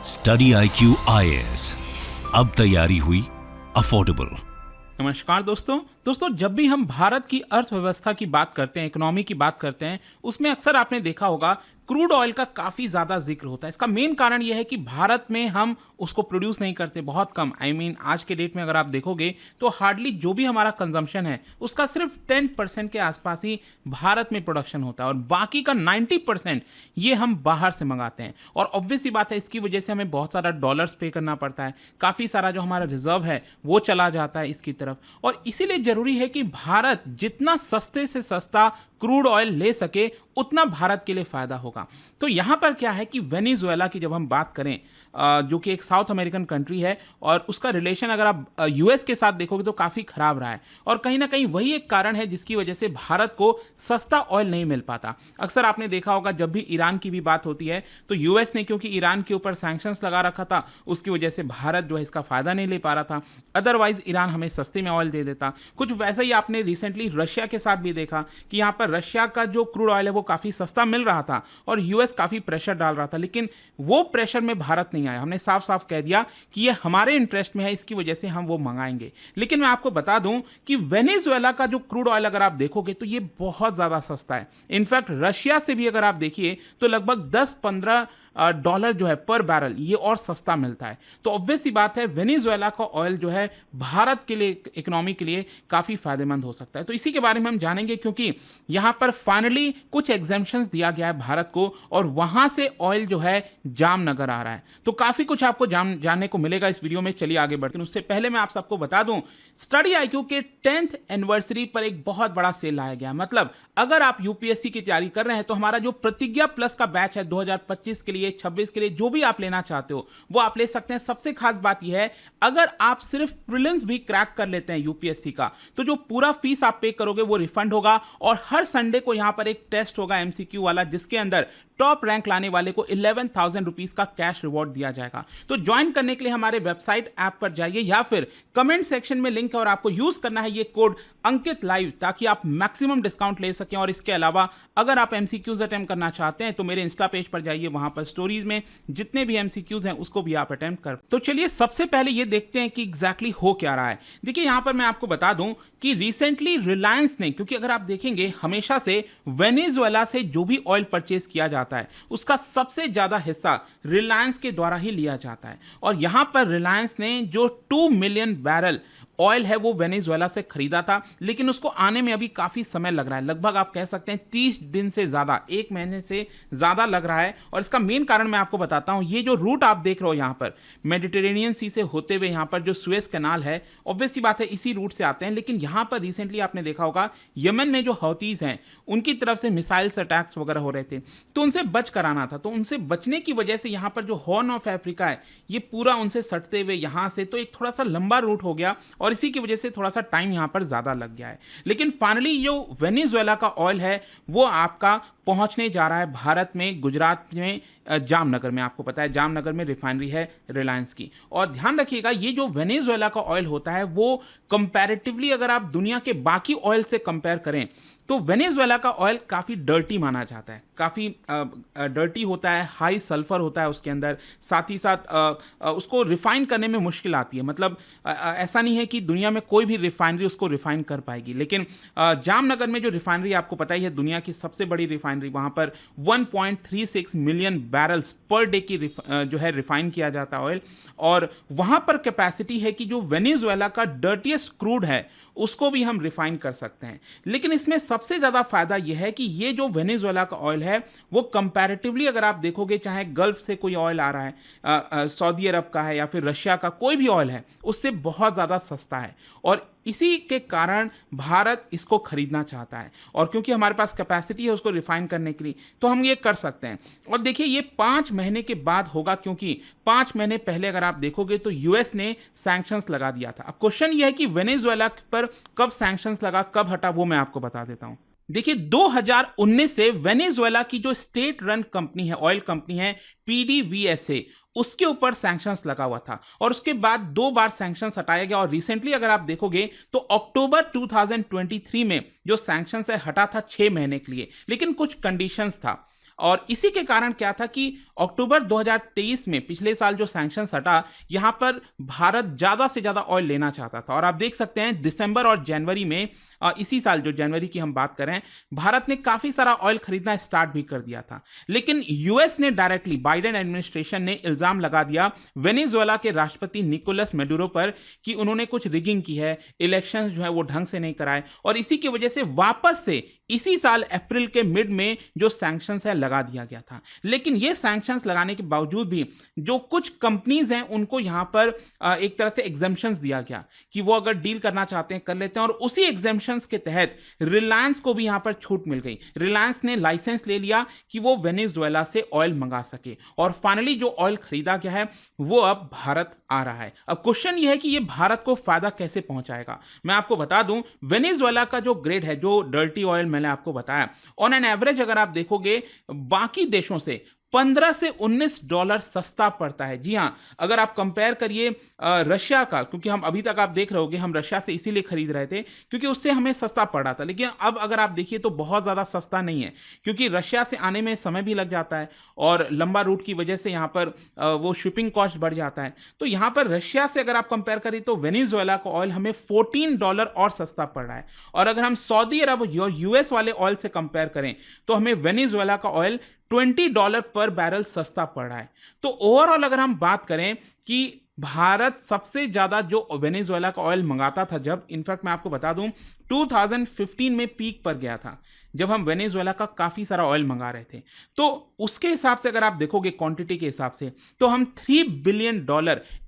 Study IQ IAS, अब तैयारी हुई अफोर्डेबल। नमस्कार दोस्तों, जब भी हम भारत की अर्थव्यवस्था की बात करते हैं, इकोनॉमी की बात करते हैं, उसमें अक्सर आपने देखा होगा क्रूड ऑयल का काफ़ी ज़्यादा जिक्र होता है। इसका मेन कारण यह है कि भारत में हम उसको प्रोड्यूस नहीं करते, बहुत कम। आज के डेट में अगर आप देखोगे तो हार्डली जो भी हमारा कंजम्पशन है उसका सिर्फ 10% के आसपास ही भारत में प्रोडक्शन होता है और बाकी का 90% ये हम बाहर से मंगाते हैं। और ऑब्वियस सी बात है, इसकी वजह से हमें बहुत सारा डॉलर्स पे करना पड़ता है, काफ़ी सारा जो हमारा रिजर्व है वो चला जाता है इसकी तरफ। और इसीलिए ज़रूरी है कि भारत जितना सस्ते से सस्ता क्रूड ऑयल ले सके उतना भारत के लिए फ़ायदा होगा। तो यहाँ पर क्या है कि वेनेजुएला की जब हम बात करें, जो कि एक साउथ अमेरिकन कंट्री है, और उसका रिलेशन अगर आप यूएस के साथ देखोगे तो काफ़ी ख़राब रहा है। और कहीं ना कहीं वही एक कारण है जिसकी वजह से भारत को सस्ता ऑयल नहीं मिल पाता। अक्सर आपने देखा होगा जब भी ईरान की भी बात होती है तो यूएस ने, क्योंकि ईरान के ऊपर सैंक्शंस लगा रखा था, उसकी वजह से भारत जो है इसका फ़ायदा नहीं ले पा रहा था। अदरवाइज ईरान हमें सस्ते में ऑयल दे देता। कुछ वैसा ही आपने रिसेंटली रशिया के साथ भी देखा कि यहाँ पर रशिया का जो क्रूड ऑयल है वो काफ़ी सस्ता मिल रहा था और यूएस काफ़ी प्रेशर डाल रहा था, लेकिन वो प्रेशर में भारत नहीं आया। हमने साफ साफ कह दिया कि ये हमारे इंटरेस्ट में है, इसकी वजह से हम वो मंगाएंगे। लेकिन मैं आपको बता दूं कि वेनेजुएला का जो क्रूड ऑयल अगर आप देखोगे तो ये बहुत ज़्यादा सस्ता है। इनफैक्ट रशिया से भी अगर आप देखिए तो लगभग 10-15 डॉलर जो है पर बैरल ये और सस्ता मिलता है। तो ऑब्वियस सी बात है, वेनेजुएला का ऑयल जो है भारत के लिए, इकोनॉमी के लिए काफ़ी फायदेमंद हो सकता है। तो इसी के बारे में हम जानेंगे, क्योंकि यहाँ पर फाइनली कुछ एग्जेम्पशंस दिया गया है भारत को और वहाँ से ऑयल जो है जामनगर आ रहा है। तो काफ़ी कुछ आपको जानने को मिलेगा इस वीडियो में। चलिए आगे बढ़ते हैं। उससे पहले मैं आप सबको बता दूं, स्टडी IQ के 10th एनिवर्सरी पर एक बहुत बड़ा सेल लाया गया। मतलब अगर आप यूपीएससी की तैयारी कर रहे हैं तो हमारा जो प्रतिज्ञा प्लस का बैच है 2025 के लिए, 26 के लिए, जो भी आप लेना चाहते हो वो आप ले सकते हैं। सबसे खास बात यह है, अगर आप सिर्फ प्रीलिम्स भी क्रैक कर लेते हैं यूपीएससी का, तो जो पूरा फीस आप पे करोगे वो रिफंड होगा। और हर संडे को यहां पर एक टेस्ट होगा MCQ वाला, जिसके अंदर टॉप रैंक लाने वाले को 11,000 रुपीज का कैश रिवॉर्ड दिया जाएगा। तो ज्वाइन करने के लिए हमारे वेबसाइट ऐप पर जाइए या फिर कमेंट सेक्शन में लिंक है और आपको यूज करना है ये कोड अंकित लाइव, ताकि आप मैक्सिमम डिस्काउंट ले सकें। और इसके अलावा अगर आप MCQs अटेम्प्ट करना चाहते हैं तो मेरे इंस्टा पेज पर जाइए, वहां पर स्टोरीज में जितने भी MCQs हैं उसको भी आप अटेम्प्ट कर। तो चलिए सबसे पहले ये देखते हैं कि एग्जैक्टली हो क्या रहा है। देखिए यहां पर मैं आपको बता दूं कि रिसेंटली रिलायंस ने, क्योंकि अगर आप देखेंगे हमेशा से वेनेजुएला से जो भी ऑयल परचेज किया जाता है उसका सबसे ज्यादा हिस्सा रिलायंस के द्वारा ही लिया जाता है। और यहां पर रिलायंस ने जो 2 मिलियन बैरल ऑयल है वो वेनेजुएला से खरीदा था, लेकिन उसको आने में अभी काफ़ी समय लग रहा है। लगभग आप कह सकते हैं 30 दिन से ज़्यादा, 1 महीने से ज़्यादा लग रहा है। और इसका मेन कारण मैं आपको बताता हूँ। ये जो रूट आप देख रहे हो यहाँ पर, मेडिटेरेनियन सी से होते हुए यहाँ पर जो सुएज कैनाल है, ऑब्वियस सी बात है इसी रूट से आते हैं। लेकिन यहाँ पर रिसेंटली आपने देखा होगा यमन में जो हौतीज़ हैं उनकी तरफ से मिसाइल्स अटैक्स वगैरह हो रहे थे, तो उनसे बच कर आना था। तो उनसे बचने की वजह से यहाँ पर जो हॉर्न ऑफ अफ्रीका है ये पूरा उनसे सटते हुए यहाँ से, तो एक थोड़ा सा लंबा रूट हो गया और इसी की वजह से थोड़ा सा टाइम यहां पर ज्यादा लग गया है। लेकिन फाइनली जो वेनेजुएला का ऑयल है वो आपका पहुंचने जा रहा है भारत में, गुजरात में, जामनगर में। आपको पता है जामनगर में रिफाइनरी है रिलायंस की। और ध्यान रखिएगा, ये जो वेनेजुएला का ऑयल होता है वो कंपैरेटिवली अगर आप दुनिया के बाकी ऑयल से कंपेयर करें तो वेनेजुएला का ऑयल काफ़ी डर्टी माना जाता है, काफ़ी डर्टी होता है, हाई सल्फर होता है उसके अंदर। साथ ही साथ उसको रिफाइन करने में मुश्किल आती है। मतलब ऐसा नहीं है कि दुनिया में कोई भी रिफाइनरी उसको रिफाइन कर पाएगी। लेकिन जामनगर में जो रिफाइनरी आपको पता ही है दुनिया की सबसे बड़ी रिफाइनरी, वहाँ पर 1.36 मिलियन बैरल्स पर डे की जो है रिफाइन किया जाता है ऑयल। और वहाँ पर कैपेसिटी है कि जो वेनेजुएला का डर्टीएस्ट क्रूड है उसको भी हम रिफाइन कर सकते हैं। लेकिन इसमें सबसे ज़्यादा फायदा यह है कि ये जो वेनेजुएला का ऑयल है वो कंपैरेटिवली अगर आप देखोगे, चाहे गल्फ से कोई ऑयल आ रहा है, सऊदी अरब का है या फिर रशिया का कोई भी ऑयल है, उससे बहुत ज़्यादा सस्ता है। और इसी के कारण भारत इसको खरीदना चाहता है। और क्योंकि हमारे पास कैपेसिटी है उसको रिफाइन करने के लिए, तो हम ये कर सकते हैं। और देखिए ये 5 महीने के बाद होगा, क्योंकि 5 महीने पहले अगर आप देखोगे तो यूएस ने सैंक्शंस लगा दिया था। अब क्वेश्चन ये है कि वेनेजुएला पर कब सैंक्शंस लगा, कब हटा, वो मैं आपको बता देता हूं। देखिए 2019 से वेनेजुएला की जो स्टेट रन कंपनी है, ऑयल कंपनी है PDVSA, उसके ऊपर सैंक्शंस लगा हुआ था और उसके बाद 2 बार सैंक्शंस हटाया गया। और रिसेंटली अगर आप देखोगे तो अक्टूबर 2023 में जो सैंक्शंस है हटा था 6 महीने के लिए, लेकिन कुछ कंडीशंस था। और इसी के कारण क्या था कि अक्टूबर 2023 में पिछले साल जो सैंक्शंस हटा, यहां पर भारत ज्यादा से ज्यादा ऑयल लेना चाहता था। और आप देख सकते हैं दिसंबर और जनवरी में इसी साल जो जनवरी की हम बात करें, भारत ने काफी सारा ऑयल खरीदना स्टार्ट भी कर दिया था। लेकिन यूएस ने डायरेक्टली, बाइडेन एडमिनिस्ट्रेशन ने इल्जाम लगा दिया वेनेजुएला के राष्ट्रपति निकोलस मेडुरो पर कि उन्होंने कुछ रिगिंग की है, इलेक्शंस जो है वो ढंग से नहीं कराए, और इसी की वजह से वापस से इसी साल अप्रैल के मिड में जो सैंक्शंस है लगा दिया गया था। लेकिन ये सैंक्शंस लगाने के बावजूद भी जो कुछ कंपनीज हैं उनको यहां पर एक तरह से एग्जेम्पशंस दिया गया कि वो अगर डील करना चाहते हैं कर लेते हैं, और उसी एग्जेम्पशंस के तहत रिलायंस को भी यहां पर छूट मिल गई। रिलायंस ने लाइसेंस ले लिया कि वो वेनेजुएला से ऑयल मंगा सके, और फाइनली जो ऑयल खरीदा गया है वो अब भारत आ रहा है। अब क्वेश्चन ये है कि ये भारत को फायदा कैसे पहुंचाएगा। मैं आपको बता दूं, वेनेजुएला का जो ग्रेड है, जो डर्टी ऑयल मैंने आपको बताया, ऑन एन एवरेज अगर आप देखोगे बाकी देशों से 15 से $19 सस्ता पड़ता है। जी हाँ, अगर आप कंपेयर करिए रशिया का, क्योंकि हम अभी तक आप देख रहे होगे हम रशिया से इसीलिए खरीद रहे थे क्योंकि उससे हमें सस्ता पड़ रहा था। लेकिन अब अगर आप देखिए तो बहुत ज़्यादा सस्ता नहीं है, क्योंकि रशिया से आने में समय भी लग जाता है और लंबा रूट की वजह से यहाँ पर वो शिपिंग कॉस्ट बढ़ जाता है। तो यहाँ पर रशिया से अगर आप कंपेयर करें तो वेनेजुएला का ऑयल हमें $14 और सस्ता पड़ रहा है। और अगर हम सऊदी अरब या यूएस वाले ऑयल से कंपेयर करें तो हमें वेनेजुएला का ऑयल $20 पर बैरल सस्ता पड़ रहा है। तो ओवरऑल अगर हम बात करें कि भारत सबसे ज्यादा जो वेनेजुएला का ऑयल मंगाता था, जब इनफैक्ट मैं आपको बता दूं 2015 में पीक पर गया था जब हम वेनेजुएला का काफी सारा ऑयल मंगा रहे थे, तो उसके हिसाब से अगर आप देखोगे क्वांटिटी के हिसाब से तो हम $3 बिलियन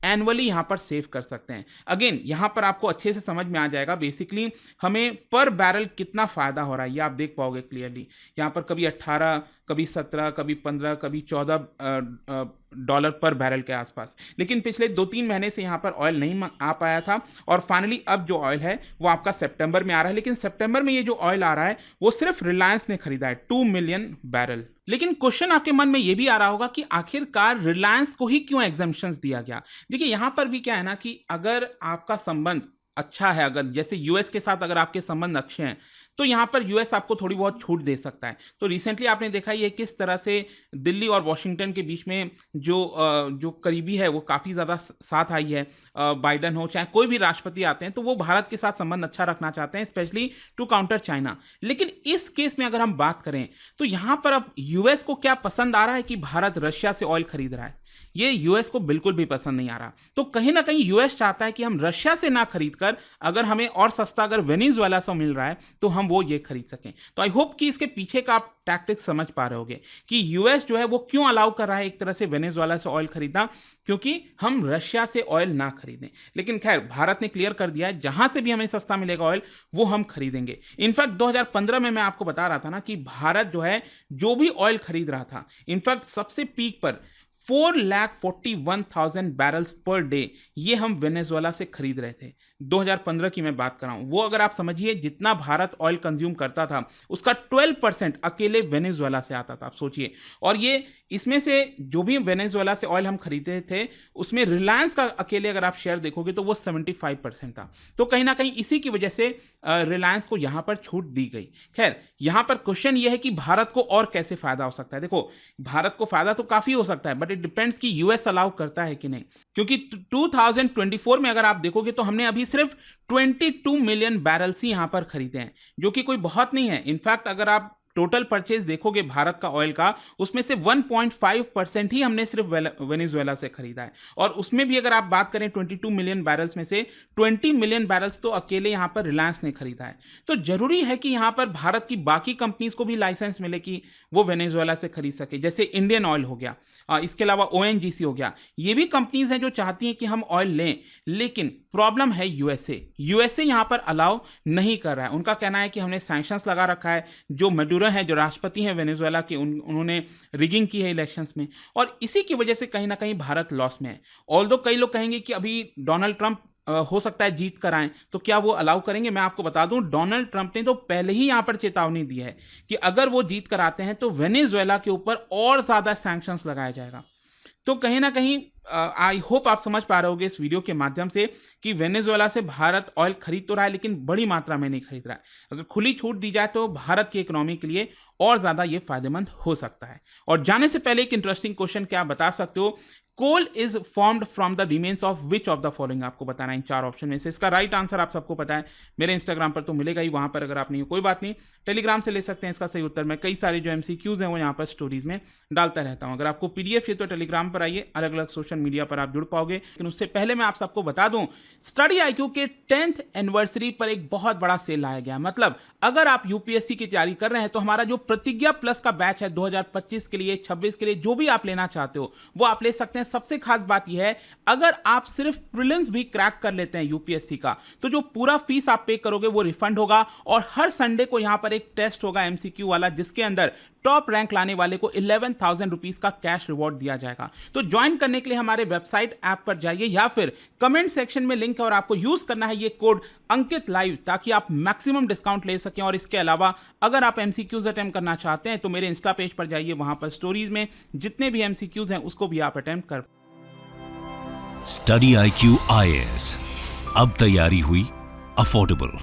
एनुअली यहां पर सेव कर सकते हैं। अगेन यहां पर आपको अच्छे से समझ में आ जाएगा बेसिकली हमें पर बैरल कितना फायदा हो रहा है, ये आप देख पाओगे क्लियरली। यहां पर कभी 18, कभी 17, कभी 15, कभी $14 पर बैरल के आसपास। लेकिन पिछले 2-3 महीने से यहां पर ऑयल नहीं आ पाया था, और फाइनली अब जो ऑयल है वो आपका सितंबर में आ रहा है। लेकिन सितंबर में ये जो ऑयल आ रहा है वो सिर्फ रिलायंस ने खरीदा है, 2 मिलियन बैरल। लेकिन क्वेश्चन आपके मन में ये भी आ रहा होगा कि आखिरकार रिलायंस को ही क्यों एग्जम्पशंस दिया गया। देखिए यहां पर भी क्या है ना कि अगर आपका संबंध अच्छा है, अगर जैसे यूएस के साथ अगर आपके संबंध अच्छे हैं तो यहाँ पर यूएस आपको थोड़ी बहुत छूट दे सकता है। तो रिसेंटली आपने देखा ये किस तरह से दिल्ली और वॉशिंगटन के बीच में जो करीबी है वो काफ़ी ज़्यादा साथ आई है। बाइडन हो चाहे कोई भी राष्ट्रपति आते हैं तो वो भारत के साथ संबंध अच्छा रखना चाहते हैं, स्पेशली टू काउंटर चाइना। लेकिन इस केस में अगर हम बात करें तो यहाँ पर अब यूएस को क्या पसंद आ रहा है कि भारत रशिया से ऑयल खरीद रहा है, ये यूएस को बिल्कुल भी पसंद नहीं आ रहा। तो कहीं ना कहीं यूएस चाहता है कि हम रशिया से ना खरीद कर अगर हमें और सस्ता अगर वेनेजुएला से मिल रहा है तो हम वो ये खरीद सकें। तो आई होप कि इसके पीछे का आप टैक्टिक्स समझ पा रहे होगे कि यूएस जो है वो क्यों अलाउ कर रहा है एक तरह से वेनेजुएला से ऑयल खरीदना, क्योंकि हम रशिया से ऑयल ना खरीदें। लेकिन खैर भारत ने क्लियर कर दिया है जहां से भी हमें सस्ता मिलेगा ऑयल वो हम खरीदेंगे। इनफैक्ट 2015 में मैं आपको बता रहा था ना कि भारत जो है जो भी ऑयल खरीद रहा था, इनफैक्ट सबसे पीक पर 4,41,000 बैरल्स पर डे ये हम वेनेजुएला से खरीद रहे थे। 2015 की मैं बात कर रहा हूं। वो अगर आप समझिए जितना भारत ऑयल कंज्यूम करता था उसका 12% अकेले वेनेजुएला से आता था, आप सोचिए। और ये इसमें से जो भी वेनेजुएला से ऑयल हम खरीदते थे उसमें रिलायंस का अकेले अगर आप शेयर देखोगे तो वो 75% था। तो कहीं ना कहीं इसी की वजह से रिलायंस को यहां पर छूट दी गई। खैर यहां पर क्वेश्चन ये है कि भारत को और कैसे फायदा हो सकता है। देखो भारत को फायदा तो काफी हो सकता है, बट इट डिपेंड्स कि यूएस अलाउ करता है कि नहीं, क्योंकि 2024 में अगर आप देखोगे तो हमने अभी सिर्फ 22 मिलियन बैरल्स ही यहां पर खरीदे हैं, जो कि कोई बहुत नहीं है। इनफैक्ट अगर आप टोटल परचेज देखोगे भारत का ऑयल का, उसमें से 1.5% ही हमने सिर्फ वेनेजुएला से खरीदा है। और उसमें भी अगर आप बात करें 22 मिलियन बैरल्स में से 20 मिलियन बैरल्स तो अकेले यहां पर रिलायंस ने खरीदा है। तो जरूरी है कि यहां पर भारत की बाकी कंपनीज को भी लाइसेंस मिले कि वो वेनेजुएला से खरीद सके, जैसे इंडियन ऑयल हो गया, इसके अलावा ओएनजीसी हो गया। ये भी कंपनीज हैं जो चाहती हैं कि हम ऑयल लें, लेकिन प्रॉब्लम है यूएसए यहां पर अलाउ नहीं कर रहा है। उनका कहना है कि हमने सैंक्शंस लगा रखा है, जो मेडुरो है जो राष्ट्रपति हैं वेनेजुएला के, उन्होंने रिगिंग की है इलेक्शंस में, और इसी की वजह से कहीं ना कहीं भारत लॉस में है। ऑल्दो कई लोग कहेंगे कि अभी डोनाल्ड ट्रंप हो सकता है जीत कर आए, तो क्या वो अलाउ करेंगे। मैं आपको बता दूं डोनाल्ड ट्रंप ने तो पहले ही यहां पर चेतावनी दी है कि अगर वो जीत कर आते हैं तो वेनेजुएला के ऊपर और ज्यादा सैंक्शंस लगाया जाएगा। तो कहीं ना कहीं आई होप आप समझ पा रहे होगे इस वीडियो के माध्यम से कि वेनेजुएला से भारत ऑयल खरीद तो रहा है लेकिन बड़ी मात्रा में नहीं खरीद रहा है। अगर खुली छूट दी जाए तो भारत की इकोनॉमी के लिए और ज़्यादा ये फायदेमंद हो सकता है। और जाने से पहले एक इंटरेस्टिंग क्वेश्चन क्या आप बता सकते हो, coal is formed from the remains of which of the following, आपको बताना है इन 4 ऑप्शन में से। इसका राइट आंसर आप सबको पता है, मेरे इंस्टाग्राम पर तो मिलेगा ही, वहां पर अगर आप नहीं हो कोई बात नहीं, टेलीग्राम से ले सकते हैं इसका सही उत्तर। मैं कई सारे जो एमसीक्यूज हैं वो यहाँ पर स्टोरीज में डालता रहता हूँ। अगर आपको पीडीएफ चाहिए तो टेलीग्राम पर आइए, अलग अलग सोशल मीडिया पर आप जुड़ पाओगे। लेकिन उससे पहले मैं आप सबको बता दूं, स्टडी आईक्यू के 10th एनिवर्सरी पर एक बहुत बड़ा सेल लाया गया। मतलब अगर आप यूपीएससी की तैयारी कर रहे हैं तो हमारा जो प्रतिज्ञा प्लस का बैच है 2025 के लिए, 26 के लिए, जो भी आप लेना चाहते हो वो आप ले सकते हैं। सबसे खास बात यह है, अगर आप सिर्फ प्रीलिम्स भी क्रैक कर लेते हैं यूपीएससी का, तो जो पूरा फीस आप पे करोगे वो रिफंड होगा। और हर संडे को यहां पर एक टेस्ट होगा एमसीक्यू वाला, जिसके अंदर टॉप रैंक लाने वाले को 11,000 रुपीज का कैश रिवॉर्ड दिया जाएगा। तो ज्वाइन करने के लिए हमारे वेबसाइट ऐप पर जाइए या फिर कमेंट सेक्शन में लिंक है और आपको यूज करना है ये कोड अंकित लाइव, ताकि आप मैक्सिमम डिस्काउंट ले सकें। और इसके अलावा अगर आप एमसीक्यूज अटेम्प्ट करना चाहते हैं तो मेरे इंस्टा पेज पर जाइए, वहां पर स्टोरीज में जितने भी एमसीक्यूज हैं उसको भी आप अटेम्प्ट कर। स्टडी IQ IAS, अब तैयारी हुई अफोर्डेबल।